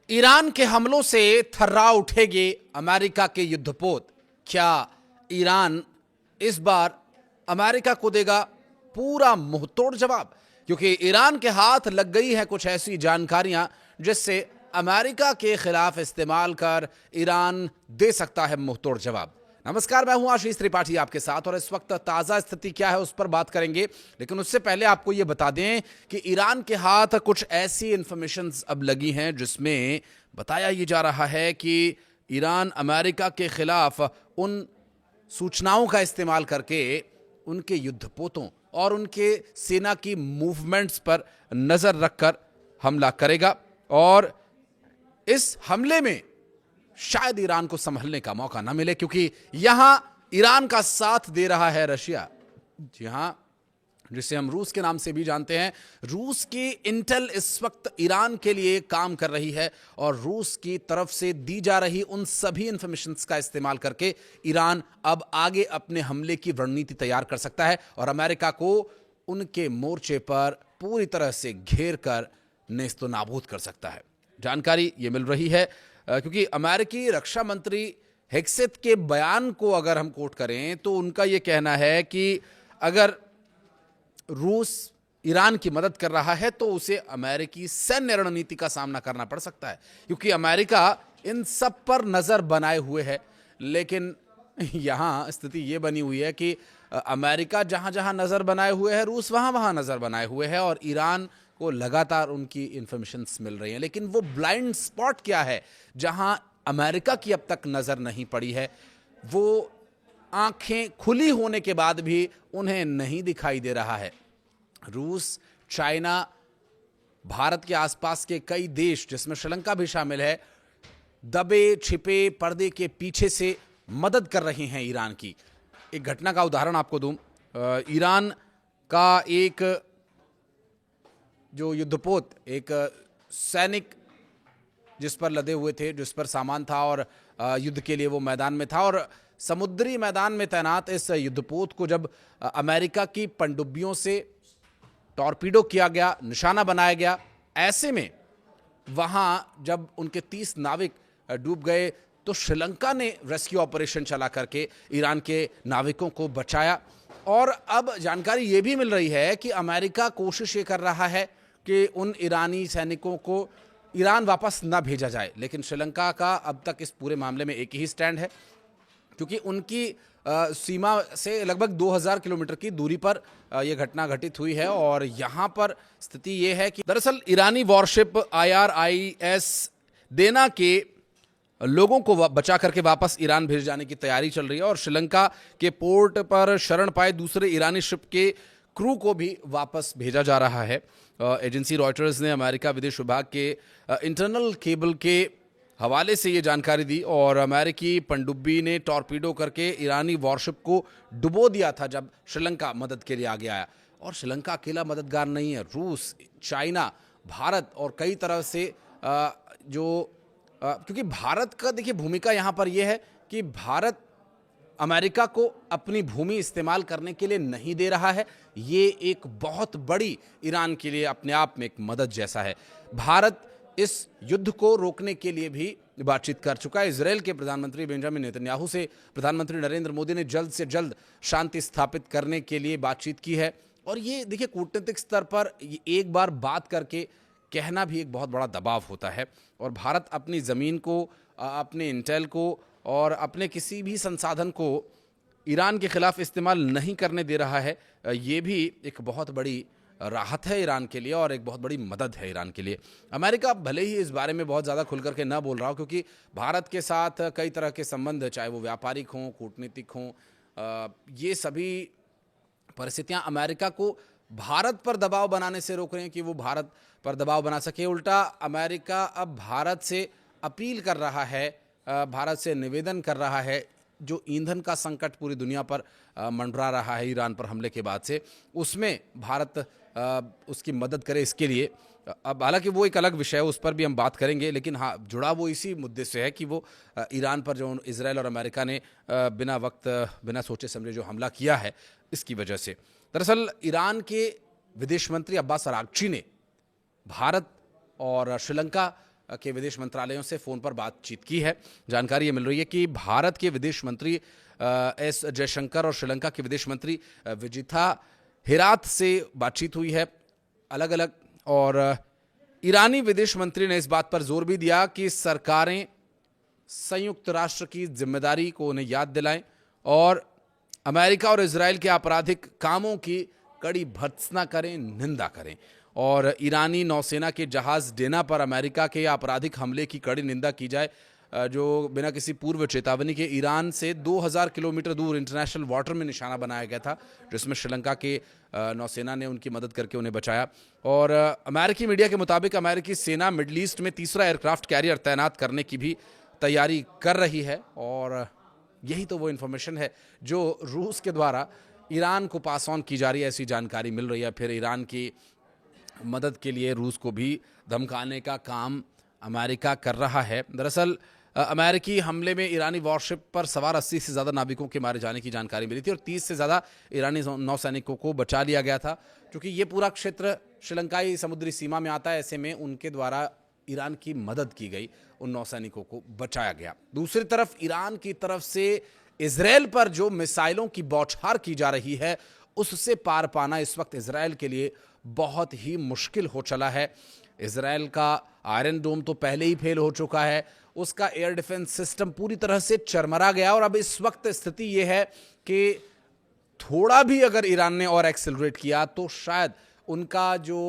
Iran के हमलों से थर्रा उठेंगे अमेरिका के युद्धपोत। क्या ईरान इस बार अमेरिका को देगा पूरा मुंहतोड़ जवाब? क्योंकि ईरान के हाथ लग गई है कुछ ऐसी जानकारियां जिससे अमेरिका के खिलाफ इस्तेमाल कर ईरान दे सकता है मुंहतोड़ जवाब। नमस्कार, मैं हूं आशीष त्रिपाठी आपके साथ और इस वक्त ताजा स्थिति क्या है उस पर बात करेंगे। लेकिन उससे पहले आपको यह बता दें कि ईरान के हाथ कुछ ऐसी इंफॉर्मेशन अब लगी हैं जिसमें बताया यह जा रहा है कि ईरान अमेरिका के खिलाफ उन सूचनाओं का इस्तेमाल करके उनके युद्धपोतों और उनके सेना की मूवमेंट्स पर नजर रखकर हमला करेगा और इस हमले में शायद ईरान को संभलने का मौका ना मिले, क्योंकि यहां ईरान का साथ दे रहा है रशिया। जी हां, जिसे हम रूस के नाम से भी जानते हैं। रूस की इंटेल इस वक्त ईरान के लिए काम कर रही है और रूस की तरफ से दी जा रही उन सभी इंफॉर्मेशंस का इस्तेमाल करके ईरान अब आगे अपने हमले की रणनीति तैयार कर सकता है और अमेरिका को उनके मोर्चे पर पूरी तरह से घेर कर नेस्तो नाबूद कर सकता है। जानकारी ये मिल रही है क्योंकि अमेरिकी रक्षा मंत्री हेक्सेथ के बयान को अगर हम कोट करें तो उनका यह कहना है कि अगर रूस ईरान की मदद कर रहा है तो उसे अमेरिकी सैन्य रणनीति का सामना करना पड़ सकता है, क्योंकि अमेरिका इन सब पर नजर बनाए हुए है। लेकिन यहां स्थिति यह बनी हुई है कि अमेरिका जहां जहां नजर बनाए हुए है, रूस वहां वहां नजर बनाए हुए है और ईरान को लगातार उनकी इंफॉर्मेशंस मिल रही हैं। लेकिन वो ब्लाइंड स्पॉट क्या है जहां अमेरिका की अब तक नजर नहीं पड़ी है, वो आंखें खुली होने के बाद भी उन्हें नहीं दिखाई दे रहा है। रूस, चाइना, भारत के आसपास के कई देश जिसमें श्रीलंका भी शामिल है, दबे छिपे पर्दे के पीछे से मदद कर रहे हैं ईरान की। एक घटना का उदाहरण आपको दूं। ईरान का एक जो युद्धपोत, एक सैनिक जिस पर लदे हुए थे, जिस पर सामान था और युद्ध के लिए वो मैदान में था, और समुद्री मैदान में तैनात इस युद्धपोत को जब अमेरिका की पनडुब्बियों से टॉर्पीडो किया गया, निशाना बनाया गया, ऐसे में वहां जब उनके 30 नाविक डूब गए तो श्रीलंका ने रेस्क्यू ऑपरेशन चला करके ईरान के नाविकों को बचाया। और अब जानकारी यह भी मिल रही है कि अमेरिका कोशिश ये कर रहा है कि उन ईरानी सैनिकों को ईरान वापस ना भेजा जाए। लेकिन श्रीलंका का अब तक इस पूरे मामले में एक ही स्टैंड है, क्योंकि उनकी सीमा से लगभग 2000 किलोमीटर की दूरी पर यह घटना घटित हुई है। और यहां पर स्थिति यह है कि दरअसल ईरानी वॉरशिप IRIS देना के लोगों को बचा करके वापस ईरान भेज जाने की तैयारी चल रही है और श्रीलंका के पोर्ट पर शरण पाए दूसरे ईरानी शिप के क्रू को भी वापस भेजा जा रहा है। एजेंसी रॉयटर्स ने अमेरिका विदेश विभाग के इंटरनल केबल के हवाले से ये जानकारी दी और अमेरिकी पनडुब्बी ने टॉर्पीडो करके ईरानी वॉरशिप को डुबो दिया था जब श्रीलंका मदद के लिए आगे आया। और श्रीलंका अकेला मददगार नहीं है, रूस, चाइना, भारत और कई तरह से क्योंकि भारत का देखिए भूमिका यहां पर यह है कि भारत अमेरिका को अपनी भूमि इस्तेमाल करने के लिए नहीं दे रहा है। ये एक बहुत बड़ी ईरान के लिए अपने आप में एक मदद जैसा है। भारत इस युद्ध को रोकने के लिए भी बातचीत कर चुका है। इजरायल के प्रधानमंत्री बेंजामिन नेतन्याहू से प्रधानमंत्री नरेंद्र मोदी ने जल्द से जल्द शांति स्थापित करने के लिए बातचीत की है। और ये देखिए कूटनीतिक स्तर पर एक बार बात करके कहना भी एक बहुत बड़ा दबाव होता है और भारत अपनी ज़मीन को, अपने इंटेल को और अपने किसी भी संसाधन को ईरान के खिलाफ इस्तेमाल नहीं करने दे रहा है। ये भी एक बहुत बड़ी राहत है ईरान के लिए और एक बहुत बड़ी मदद है ईरान के लिए। अमेरिका भले ही इस बारे में बहुत ज़्यादा खुल करके ना बोल रहा हो, क्योंकि भारत के साथ कई तरह के संबंध, चाहे वो व्यापारिक हों, कूटनीतिक हों, ये सभी परिस्थितियां अमेरिका को भारत पर दबाव बनाने से रोक रहे हैं कि वो भारत पर दबाव बना सके। उल्टा अमेरिका अब भारत से अपील कर रहा है, भारत से निवेदन कर रहा है, जो ईंधन का संकट पूरी दुनिया पर मंडरा रहा है ईरान पर हमले के बाद से, उसमें भारत उसकी मदद करे इसके लिए। अब हालांकि वो एक अलग विषय है, उस पर भी हम बात करेंगे, लेकिन हाँ, जुड़ा वो इसी मुद्दे से है कि वो ईरान पर जो इजरायल और अमेरिका ने बिना सोचे समझे जो हमला किया है, इसकी वजह से। दरअसल ईरान के विदेश मंत्री अब्बास अरागची ने भारत और श्रीलंका के विदेश मंत्रालयों से फ़ोन पर बातचीत की है। जानकारी ये मिल रही है कि भारत के विदेश मंत्री एस जयशंकर और श्रीलंका के विदेश मंत्री विजिथा हेरात से बातचीत हुई है अलग अलग। और ईरानी विदेश मंत्री ने इस बात पर जोर भी दिया कि सरकारें संयुक्त राष्ट्र की जिम्मेदारी को उन्हें याद दिलाएं और अमेरिका और इजराइल के आपराधिक कामों की कड़ी भर्त्सना करें, निंदा करें। और ईरानी नौसेना के जहाज डेना पर अमेरिका के आपराधिक हमले की कड़ी निंदा की जाए, जो बिना किसी पूर्व चेतावनी के ईरान से 2000 किलोमीटर दूर इंटरनेशनल वाटर में निशाना बनाया गया था, जिसमें श्रीलंका के नौसेना ने उनकी मदद करके उन्हें बचाया। और अमेरिकी मीडिया के मुताबिक अमेरिकी सेना मिडल ईस्ट में तीसरा एयरक्राफ्ट कैरियर तैनात करने की भी तैयारी कर रही है। और यही तो वो इन्फॉर्मेशन है जो रूस के द्वारा ईरान को पास ऑन की जा रही है, ऐसी जानकारी मिल रही है। फिर ईरान की मदद के लिए रूस को भी धमकाने का काम अमेरिका कर रहा है। दरअसल अमेरिकी हमले में ईरानी वॉरशिप पर सवार 80 से ज़्यादा नाविकों के मारे जाने की जानकारी मिली थी और 30 से ज़्यादा ईरानी नौसैनिकों को बचा लिया गया था। क्योंकि ये पूरा क्षेत्र श्रीलंकाई समुद्री सीमा में आता है, ऐसे में उनके द्वारा ईरान की मदद की गई, उन नौसैनिकों को बचाया गया। दूसरी तरफ ईरान की तरफ से इजराइल पर जो मिसाइलों की बौछार की जा रही है, उससे पार पाना इस वक्त इजराइल के लिए बहुत ही मुश्किल हो चला है। इजराइल का आयरन डोम तो पहले ही फेल हो चुका है, उसका एयर डिफेंस सिस्टम पूरी तरह से चरमरा गया और अब इस वक्त स्थिति यह है कि थोड़ा भी अगर ईरान ने और एक्सेलरेट किया तो शायद उनका जो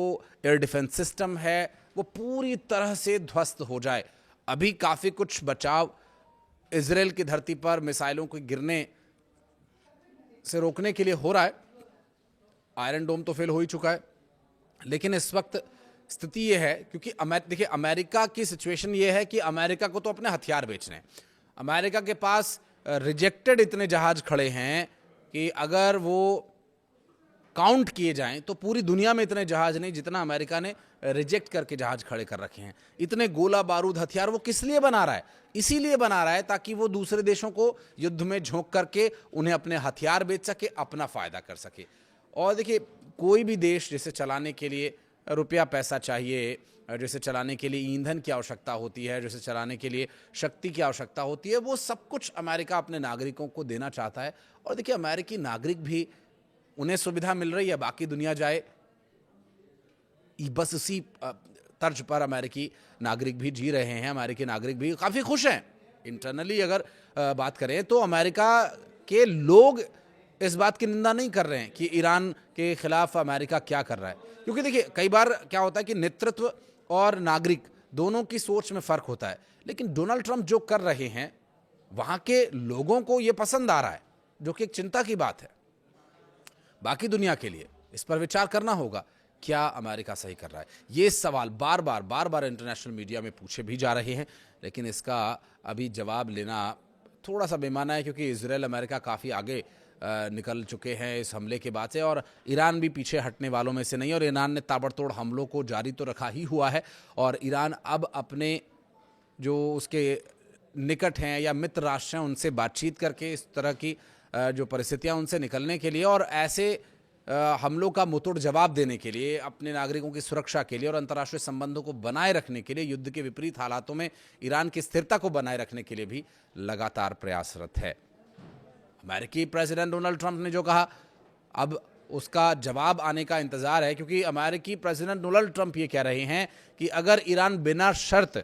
एयर डिफेंस सिस्टम है वो पूरी तरह से ध्वस्त हो जाए। अभी काफी कुछ बचाव इजराइल की धरती पर मिसाइलों के गिरने से रोकने के लिए हो रहा है। आयरन डोम तो फेल हो ही चुका है, लेकिन इस वक्त स्थिति यह है क्योंकि देखिए अमेरिका की सिचुएशन यह है कि अमेरिका को तो अपने हथियार बेचने हैं। अमेरिका के पास रिजेक्टेड इतने जहाज खड़े हैं कि अगर वो काउंट किए जाएं तो पूरी दुनिया में इतने जहाज नहीं जितना अमेरिका ने रिजेक्ट करके जहाज खड़े कर रखे हैं। इतने गोला बारूद हथियार वो किस लिए बना रहा है? इसीलिए बना रहा है ताकि वो दूसरे देशों को युद्ध में झोंक करके उन्हें अपने हथियार बेच सके, अपना फायदा कर सके। और देखिए कोई भी देश जिसे चलाने के लिए रुपया पैसा चाहिए, जिसे चलाने के लिए ईंधन की आवश्यकता होती है, जिसे चलाने के लिए शक्ति की आवश्यकता होती है, वो सब कुछ अमेरिका अपने नागरिकों को देना चाहता है। और देखिए अमेरिकी नागरिक भी, उन्हें सुविधा मिल रही है, बाकी दुनिया जाए, बस इसी तर्ज पर अमेरिकी नागरिक भी जी रहे हैं। अमेरिकी नागरिक भी काफ़ी खुश हैं। इंटरनली अगर बात करें तो अमेरिका के लोग इस बात की निंदा नहीं कर रहे हैं कि ईरान के खिलाफ अमेरिका क्या कर रहा है, क्योंकि देखिए कई बार क्या होता है कि नेतृत्व और नागरिक दोनों की सोच में फ़र्क होता है। लेकिन डोनाल्ड ट्रंप जो कर रहे हैं वहाँ के लोगों को ये पसंद आ रहा है, जो कि एक चिंता की बात है। बाकी दुनिया के लिए इस पर विचार करना होगा, क्या अमेरिका सही कर रहा है? ये सवाल बार बार इंटरनेशनल मीडिया में पूछे भी जा रहे हैं, लेकिन इसका अभी जवाब लेना थोड़ा सा बेमाना है, क्योंकि इजराइल अमेरिका काफ़ी आगे निकल चुके हैं इस हमले के बाद से, और ईरान भी पीछे हटने वालों में से नहीं। और ईरान ने ताबड़तोड़ हमलों को जारी तो रखा ही हुआ है, और ईरान अब अपने जो उसके निकट हैं या मित्र राष्ट्र हैं उनसे बातचीत करके इस तरह की जो परिस्थितियां उनसे निकलने के लिए और ऐसे हमलों का मुंहतोड़ जवाब देने के लिए, अपने नागरिकों की सुरक्षा के लिए और अंतर्राष्ट्रीय संबंधों को बनाए रखने के लिए, युद्ध के विपरीत हालातों में ईरान की स्थिरता को बनाए रखने के लिए भी लगातार प्रयासरत है। अमेरिकी प्रेसिडेंट डोनाल्ड ट्रंप ने जो कहा, अब उसका जवाब आने का इंतजार है, क्योंकि अमेरिकी प्रेसिडेंट डोनाल्ड ट्रंप ये कह रहे हैं कि अगर ईरान बिना शर्त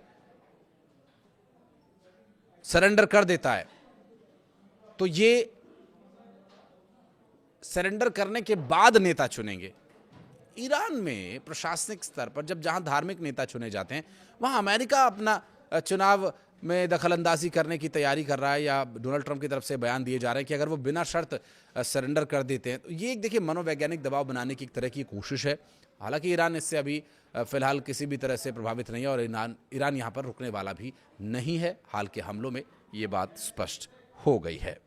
सरेंडर कर देता है तो ये सरेंडर करने के बाद नेता चुनेंगे। ईरान में प्रशासनिक स्तर पर जब जहां धार्मिक नेता चुने जाते हैं, वहां अमेरिका अपना चुनाव में दखलंदाजी करने की तैयारी कर रहा है, या डोनाल्ड ट्रंप की तरफ से बयान दिए जा रहे हैं कि अगर वो बिना शर्त सरेंडर कर देते हैं तो ये एक देखिए मनोवैज्ञानिक दबाव बनाने की एक तरह की कोशिश है। हालांकि ईरान इससे अभी फिलहाल किसी भी तरह से प्रभावित नहीं है और ईरान यहाँ पर रुकने वाला भी नहीं है। हाल के हमलों में ये बात स्पष्ट हो गई है।